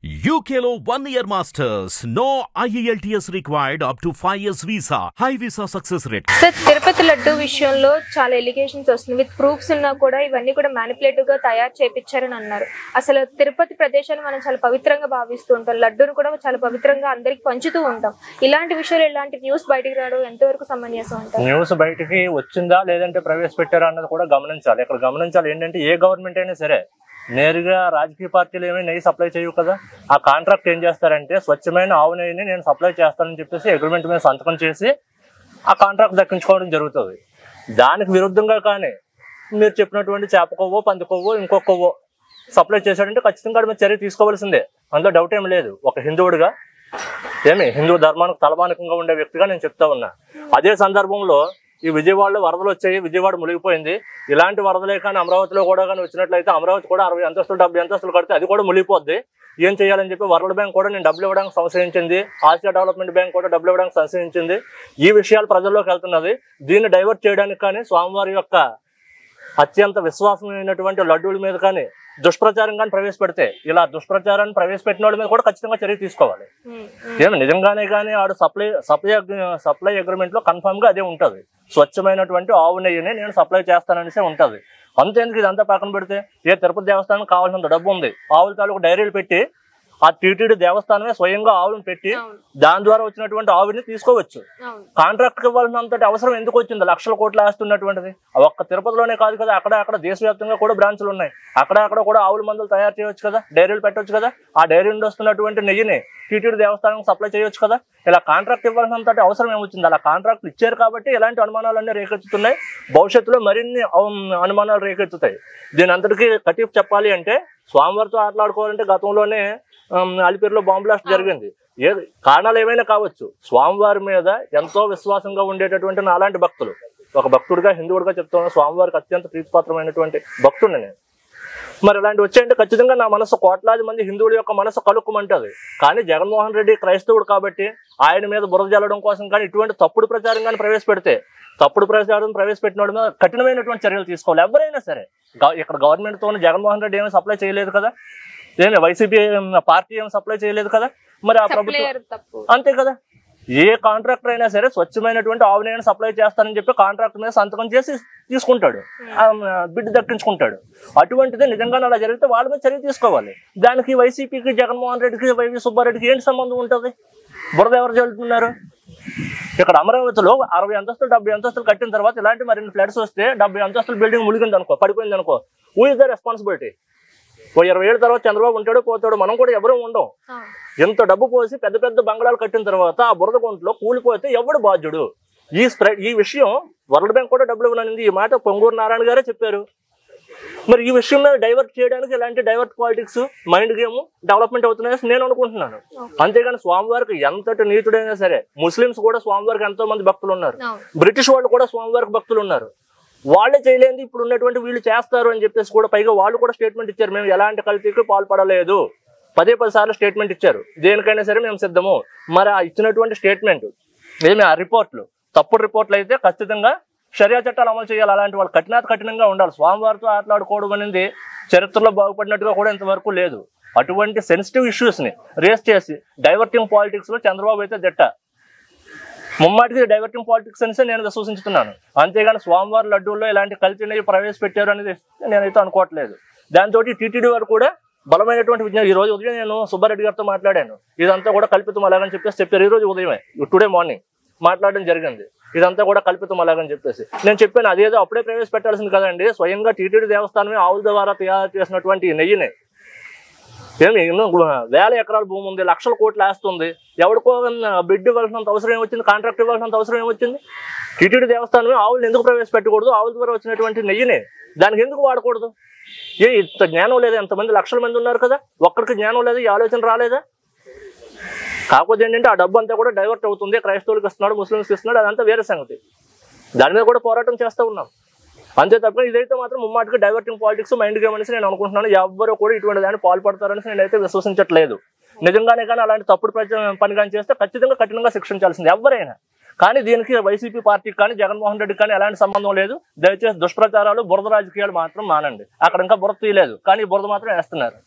UKలో 1 year masters. No IELTS required up to 5 years visa. High visa success rate. Sir Tirupati laddu విషయంలో చాలా allegations వస్తుంది. With proofs ఉన్నా కూడా ఇవన్నీ కూడా మ్యానిపులేటివ్ గా తయారు చేపించారని అన్నారు. అసలు తిరుపతి ప్రదేశాన్ని మనం చాలా పవిత్రంగా భావిస్తూ ఉంటాం. లడ్డూను కూడా చాలా పవిత్రంగా అందరికి పంచుతూ ఉంటాం. ఇలాంటి విషయాలు ఇలాంటి న్యూస్ బయటికి రావడం ఎంతవరకు సమంజసం అంటారు? న్యూస్ బయటికి వచ్చిందా లేదంటే ప్రవేశపెట్టారా అన్నది కూడా గమనించాలి. ఇక్కడ గమనించాలి ఏంటంటే ఏ గవర్నమెంట్ అయినా సరే నేరుగా రాజకీయ పార్టీలు ఏమీ నెయ్యి సప్లై చేయవు కదా. ఆ కాంట్రాక్ట్ ఏం చేస్తారంటే స్వచ్ఛమైన ఆవు నెయ్యిని నేను సప్లై చేస్తానని చెప్పేసి అగ్రిమెంట్ మీద సంతకం చేసి ఆ కాంట్రాక్ట్ దక్కించుకోవడం జరుగుతుంది. దానికి విరుద్ధంగా కానీ మీరు చెప్పినటువంటి చేప కొవ్వో పంది కొవ్వో ఇంకో కొవ్వో సప్లై చేశాడంటే ఖచ్చితంగా మీద చర్య తీసుకోవాల్సిందే, అందులో డౌట్ ఏం లేదు. ఒక హిందువుడిగా హిందూ ధర్మానికి తలమానికంగా ఉండే వ్యక్తిగా నేను చెప్తా ఉన్నా. అదే సందర్భంలో ఈ విజయవాడలో వరదలు వచ్చాయి, విజయవాడ మునిగిపోయింది. ఇలాంటి వరదలే కానీ అమరావతిలో కూడా కానీ వచ్చినట్లయితే అమరావతి కూడా 60 అంతస్తులు 70 అంతస్తులు కడితే అది కూడా మునిగిపోద్ది. ఏం చేయాలని చెప్పి వరల్డ్ బ్యాంక్ కూడా నేను డబ్బులు ఇవ్వడానికి సంశయించింది, ఆసియా డెవలప్మెంట్ బ్యాంక్ కూడా డబ్బులు ఇవ్వడానికి సంశయించింది. ఈ విషయాలు ప్రజల్లోకి వెళ్తున్నది. దీన్ని డైవర్ట్ చేయడానికి కానీ స్వామివారి యొక్క అత్యంత విశ్వాసమైనటువంటి లడ్డూల మీద కానీ దుష్ప్రచారం కానీ ప్రవేశపెడితే ఇలా దుష్ప్రచారాన్ని ప్రవేశపెట్టిన వాళ్ళ మీద కూడా ఖచ్చితంగా చర్య తీసుకోవాలి. నిజంగానే కానీ ఆడు సప్లై అగ్రిమెంట్ లో కన్ఫర్మ్ గా అదే ఉంటది. స్వచ్ఛమైనటువంటి ఆవు నెయ్యిని నేను సప్లై చేస్తాననేసి ఉంటది. అంతేందుకు ఇదంతా పక్కన పెడితే తిరుపతి దేవస్థానం కావాల్సినంత డబ్బు ఉంది. ఆవుల తాలూకు డైరీలు పెట్టి ఆ టీటీడీ దేవస్థానమే స్వయంగా ఆవులను పెట్టి దాని ద్వారా వచ్చినటువంటి ఆవుని తీసుకోవచ్చు. కాంట్రాక్ట్ ఇవ్వాల్సినంత అవసరం ఎందుకు వచ్చింది? లక్షల కోట్లు వేస్తున్నటువంటిది ఒక్క తిరుపతిలోనే కాదు కదా, అక్కడ దేశవ్యాప్తంగా కూడా బ్రాంచ్లు ఉన్నాయి. అక్కడ కూడా ఆవుల మందులు తయారు చేయవచ్చు కదా, డైరీలు పెట్టవచ్చు కదా. ఆ డైరీ నుండి వస్తున్నటువంటి నెయ్యిని టీటీడీ దేవస్థానం సప్లై చేయవచ్చు కదా. ఇలా కాంట్రాక్ట్ ఇవ్వాల్సినంత అవసరం ఏమొచ్చింది? అలా కాంట్రాక్ట్లు ఇచ్చారు కాబట్టి ఇలాంటి అనుమానాలన్నీ రేకెత్తుతున్నాయి. భవిష్యత్తులో మరిన్ని అనుమానాలు రేకెత్తుతాయి. దీని అంతటికీ కటీఫ్ చెప్పాలి అంటే స్వామివారితో ఆటలాడుకోవాలంటే గతంలోనే అలిపిరిలో బాంబు బ్లాస్ట్ జరిగింది. కారణాలు ఏమైనా కావచ్చు. స్వామివారి మీద ఎంతో విశ్వాసంగా ఉండేటటువంటి నాలాంటి భక్తులు, ఒక భక్తుడిగా హిందువుడిగా చెప్తాను, స్వామివారికి అత్యంత ప్రీతిపాత్రమైనటువంటి భక్తుడిని నేను. మరి ఇలాంటి వచ్చాయంటే ఖచ్చితంగా నా మనసు కోట్లాది మంది హిందువుల యొక్క మనసు కలుక్కుమంటది. కానీ జగన్మోహన్ రెడ్డి క్రైస్తవుడు కాబట్టి ఆయన మీద బురద జల్లడం కోసం కానీ ఇటువంటి తప్పుడు ప్రచారం కానీ ప్రవేశపెడితే తప్పుడు ప్రచారం ప్రవేశపెట్టిన వాడి మీద కఠినమైనటువంటి చర్యలు తీసుకోవాలి ఎవరైనా సరే. ఇక్కడ గవర్నమెంట్ తో జగన్మోహన్ రెడ్డి ఏమీ సప్లై చేయలేదు కదా, వైసీపీ పార్టీ ఏమి సప్లై చేయలేదు కదా, మరి ఆ ప్రభుత్వం అంతే కదా. ఏ కాంట్రాక్టర్ అయినా సరే స్వచ్ఛమైనటువంటి ఆవు నెయ్యిని సప్లై చేస్తానని చెప్పి కాంట్రాక్టర్ మీద సంతకం చేసి తీసుకుంటాడు, బిడ్డ దక్కించుకుంటాడు. అటువంటిది నిజంగానే అలా జరిగితే వాళ్ళ మీద చర్య తీసుకోవాలి. దానికి వైసీపీకి జగన్మోహన్ రెడ్డికి వైవి సుబ్బారెడ్డికి ఏంటి సంబంధం ఉంటుంది? బురద ఎవరు చల్లుతున్నారు? ఇక్కడ అమరావతిలో 60 అంతస్తులు 70 అంతస్తులు కట్టిన తర్వాత ఇలాంటి మరిన్ని ఫ్లడ్స్ వస్తే 70 అంతస్తుల బిల్డింగ్ ములిగింది అనుకో, పడిపోయింది అనుకో, హూ ఇస్ ద రెస్పాన్సిబిలిటీ? 20 ఏళ్ళ తర్వాత చంద్రబాబు ఉంటాడో పోతాడో, మనం కూడా ఎవరూ ఉండం. ఎంత డబ్బు పోసి పెద్ద పెద్ద బంగ్లాలు కట్టిన తర్వాత ఆ బురద గుంటలో కూలిపోతే ఎవడు బాధ్యుడు? ఈ విషయం వరల్డ్ బ్యాంక్ కూడా డబ్బులు ఇవ్వనుంది. ఈ మాట పొంగూరు నారాయణ గారే చెప్పారు. మరి ఈ విషయం మీద డైవర్ట్ చేయడానికి ఇలాంటి divert politics mind game development అవుతున్నాయని నేను అనుకుంటున్నాను. అంతేగాని స్వామివారికి ఎంతటి నీతుడైనా సరే, ముస్లింస్ కూడా స్వామివారికి ఎంతో మంది భక్తులు ఉన్నారు, బ్రిటిష్ వాళ్ళు కూడా స్వామివారికి భక్తులు ఉన్నారు. వాళ్ళే చేయలేంది ఇప్పుడు ఉన్నటువంటి వీళ్ళు చేస్తారు అని చెప్పేసి కూడా పైగా వాళ్ళు కూడా స్టేట్మెంట్ ఇచ్చారు, మేము ఎలాంటి కల్తీకి పాల్పడలేదు. 10 సార్లు స్టేట్మెంట్ ఇచ్చారు, దేనికైనా సరే మేము సిద్ధము. మరి ఆ ఇచ్చినటువంటి స్టేట్మెంట్ ఆ రిపోర్ట్లు తప్పుడు రిపోర్ట్లు అయితే ఖచ్చితంగా షరియా చట్టాలు అమలు చేయాలి. అలాంటి వాళ్ళు కఠినంగా ఉండాలి. స్వామివారితో ఆటలాడుకోవడం అనేది చరిత్రలో బాగుపడినట్టుగా కూడా ఇంతవరకు లేదు. అటువంటి సెన్సిటివ్ ఇష్యూస్ ని రేస్ చేసి డైవర్టింగ్ పాలిటిక్స్ లో చంద్రబాబు అయితే దిట్ట. ముమ్మాటికి డైవర్టింగ్ పాలిటిక్స్ అనేసి నేను విశ్వసించుతున్నాను. అంతేగాని స్వామివారి లడ్డూల్లో ఇలాంటి కల్తీని ప్రవేశపెట్టారు అనేది నేనైతే అనుకోవట్లేదు. దాంతో టీటీడీ వారు కూడా బలమైనటువంటి విజ్ఞానం. ఈ రోజు ఉదయం నేను సుబ్బారెడ్డి గారితో మాట్లాడాను. ఇదంతా కూడా కల్పితం అలాగని చెప్పేసి చెప్పారు. ఈ రోజు ఉదయమే టుడే మార్నింగ్ మాట్లాడడం జరిగింది. ఇదంతా కూడా కల్పితం అలాగని చెప్పేసి నేను చెప్పాను. అదేదో అప్పుడే ప్రవేశపెట్టాల్సింది కదండి. స్వయంగా టీటీడీ దేవస్థానమే ఆవుల ద్వారా తయారు చేసినటువంటి నెయ్యిని వేల ఎకరాల భూమి ఉంది, లక్షల కోట్లు వేస్తుంది. ఎవరికో బిడ్ ఇవ్వాల్సినంత అవసరం ఏమొచ్చింది? కాంట్రాక్ట్ ఇవ్వాల్సినంత అవసరం ఏమొచ్చింది? టీటీడీ దేవస్థానమే ఆవులను ఎందుకు ప్రవేశపెట్టకూడదు? ఆవుల ద్వారా వచ్చినటువంటి నెయ్యిని దానికి ఎందుకు వాడకూడదు? ఇంత జ్ఞానం లేదా? ఎంతమంది లక్షల మంది ఉన్నారు కదా, ఒక్కరికి జ్ఞానం లేదా? ఈ ఆలోచన రాలేదా? కాకపోతే ఏంటంటే ఆ డబ్బు అంతా కూడా డైవర్ట్ అవుతుంది, క్రైస్తవులకు ఇస్తున్నాడు, ముస్లింస్కి ఇస్తున్నాడు, అదంతా వేరే సంగతి. దాని మీద కూడా పోరాటం చేస్తూ ఉన్నాం. అంతే తప్ప ఇదైతే మాత్రం ముమ్మాటికి డైవర్టింగ్ పాలిటిక్స్ మైండ్ గేమ్ అనేసి నేను అనుకుంటున్నాను. ఎవరు కూడా ఇటువంటి దాన్ని పాల్పడతారనేసి నేనైతే విశ్వసించట్లేదు. నిజంగానే కానీ అలాంటి తప్పుడు పని కానీ చేస్తే ఖచ్చితంగా కఠినంగా శిక్షించాల్సింది ఎవరైనా. కానీ దీనికి వైసీపీ పార్టీకి కానీ జగన్మోహన్ రెడ్డికి కానీ ఎలాంటి సంబంధం లేదు. దయచేసి దుష్ప్రచారాలు బురద రాజకీయాలు మాత్రం మానండి. అక్కడ ఇంకా బురద తీయలేదు కానీ బురద మాత్రం వేస్తున్నారు.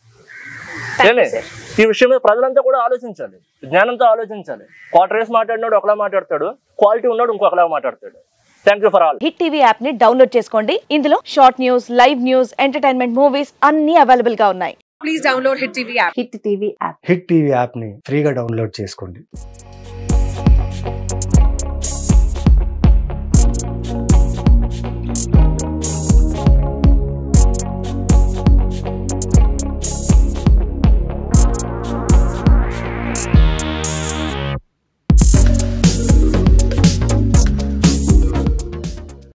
Thank you, sir. ఈ విషయం మీద ప్రజలంతా కూడా ఆలోచించాలి, జ్ఞానంతో ఆలోచించాలి. క్వార్టర్ వేసి మాట్లాడినాడు ఒకలా మాట్లాడతాడు, క్వాలిటీ ఉన్నాడు ఇంకొకలా మాట్లాడతాడు. Thank you for all. Hit TV app ని డౌన్లోడ్ చేసుకోండి. ఇందులో short news, live news, entertainment movies అన్ని అవైలబుల్ గా ఉన్నాయి. Please download Hit TV app. Hit TV app hit TV యాప్ని ఫ్రీగా డౌన్లోడ్ చేసుకోండి.